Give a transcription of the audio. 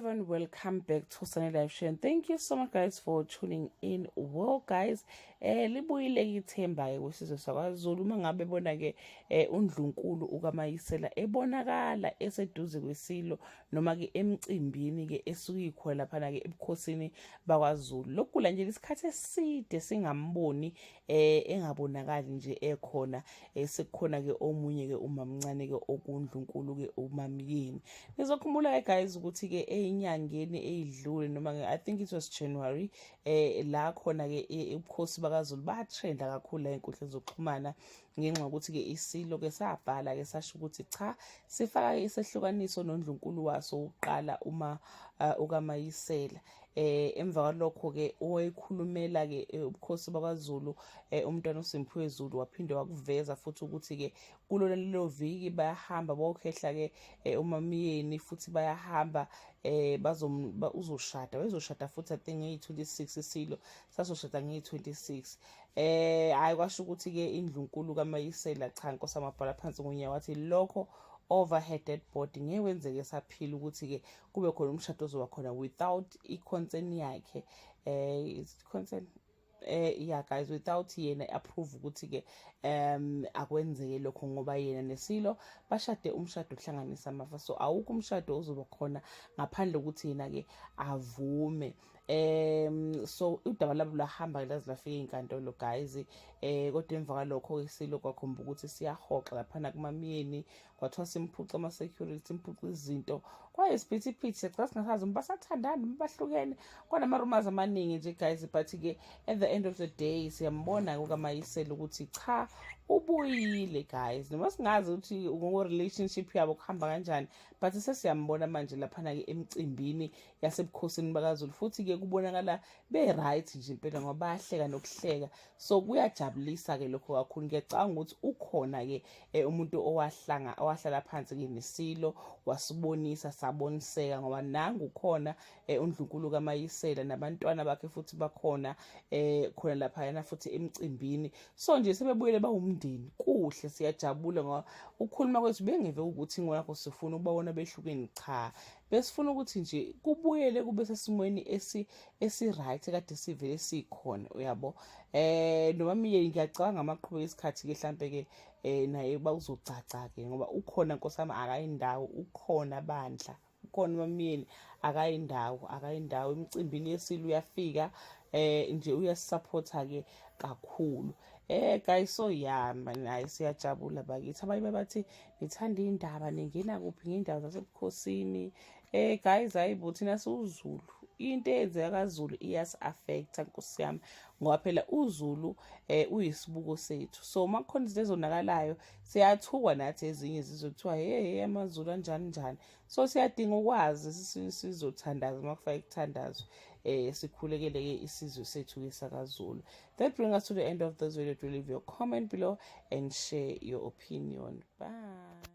everyone, welcome back to Sunny Live Show, and thank you so much guys for tuning in. Well guys, libuyile ngithemba ke kusizwe sakwaZulu mangabe bona ke uNdlunkulu ukaMayisela ebonakala eseduze kwesilo noma ke emcimbini ke esukikhona lapha ke ebukhosini bakwaZulu. Lokula nje isikhathi eside singamboni engabonakali nje ekhona sekukhona ke omunye ke umamncane ke okuNdlunkulu ke uMamyeni. Ngizokhumbula guys ukuthi ke enyangeni eyidlule noma I think it was January la khona ke ubukhosi bakaZulu batrenda kakhulu la enkundleni zokuxhumana ngenxa ukuthi ke isilo ke sabhala ke sasho ukuthi cha sifaka isehlukaniso noNdlunkulu waso uqala uma ukaMayisela. Emva kwalokho ke owayekhulumela ke ubukhosi bakwaZulu umntwana uSimphiwe Zulu waphinde wakuveza futhi ukuthi ke kulo lelo viki bayahamba bokhehla ke uMamyeni futhi bayahamba uzoshada futhi I think nge-26 isilo sasoshada nge-26 hayi kwasho ukuthi ke iNdlunkulu kaMayisela cha Nkosi amabhala phansi ngunya wathi lokho overhead dead body ngewenzeke saphila ukuthi ke kube khona umshado ozoba khona without i-consent yakhe consent yeah guys without yena approve ukuthi ke akwenzeke lokho ngoba yena nesilo bashade umshado ohlanganisa amafa, so awukho umshado ozoba khona ngaphandle ukuthi yena ke avume. So udaba labo lahamba laze lafika inkantolo guys, kodwa emva kwalokho isilo kwakhomba ukuthi siyahoxa lapha kuMamyeni kwathiwa simphuca ama security simphuca izinto kwayesiphithi xa singasazi basathandana bahlukene kwanama rumors amaningi nje guys, but ke at the end of the day siyambona ukaMayisela ukuthi cha ubuyile guys, noma singazi ukuthi ngo relationship yabo kuhamba kanjani, but sesiyambona manje lapha ke emcimbini yasebukhosini bakaZulu futhi ke kubonakala be right nje impela ngoba bayahleka nokuhleka, so kuyajabulisa ke lokho kakhulu. Ngiyacanga ukuthi ukhona ke umuntu owahlala phansi ke nesilo wasibonisa saboniseka ngoba nangu khona uNdlunkulu kaMayisela nabantwana bakhe futhi bakhona khona lapha yana futhi emcimbini, so nje sebebuyele bawumndeni kuhle siyajabula ngoba ukukhuluma kwethu bengeve ukuthi ngakho sifuna ukubona behlukene, cha besifuna ukuthi nje kubuyele kube sesimweni esi right kade sivele sikhona uyabo. NoMamyeni ngiyacabanga amaqhubeka isikhathi ke mhlambe ke naye bawuzocaca ke ngoba ukhona Nkosi yami akayindawo, ukhona bandla ukhona uMamyeni akayindawo emcimbini yesilo uyafika nje uyasupporta ke kakhulu. Guys, so yeah naye siyajabula bakithi. Abanye bathi nithanda indaba ningena kuphi ngendawo zasebukhosini. Guys hayibo thina siwuZulu, into eyenzeka kaZulu iyas affecta Nkosi yami ngoba phela uZulu uyisibuko sethu, so makukhona izinto ezonakalayo siyathukwa nathi ezinye zizothiwa hey amaZulu anjani njani, so siyadinga ukwazi sizothandaza makufika ikuthandazo sikhulekele ke isizwe sethu esakaZulu. That brings us to the end of this video. Do leave your comment below and share your opinion. Bye.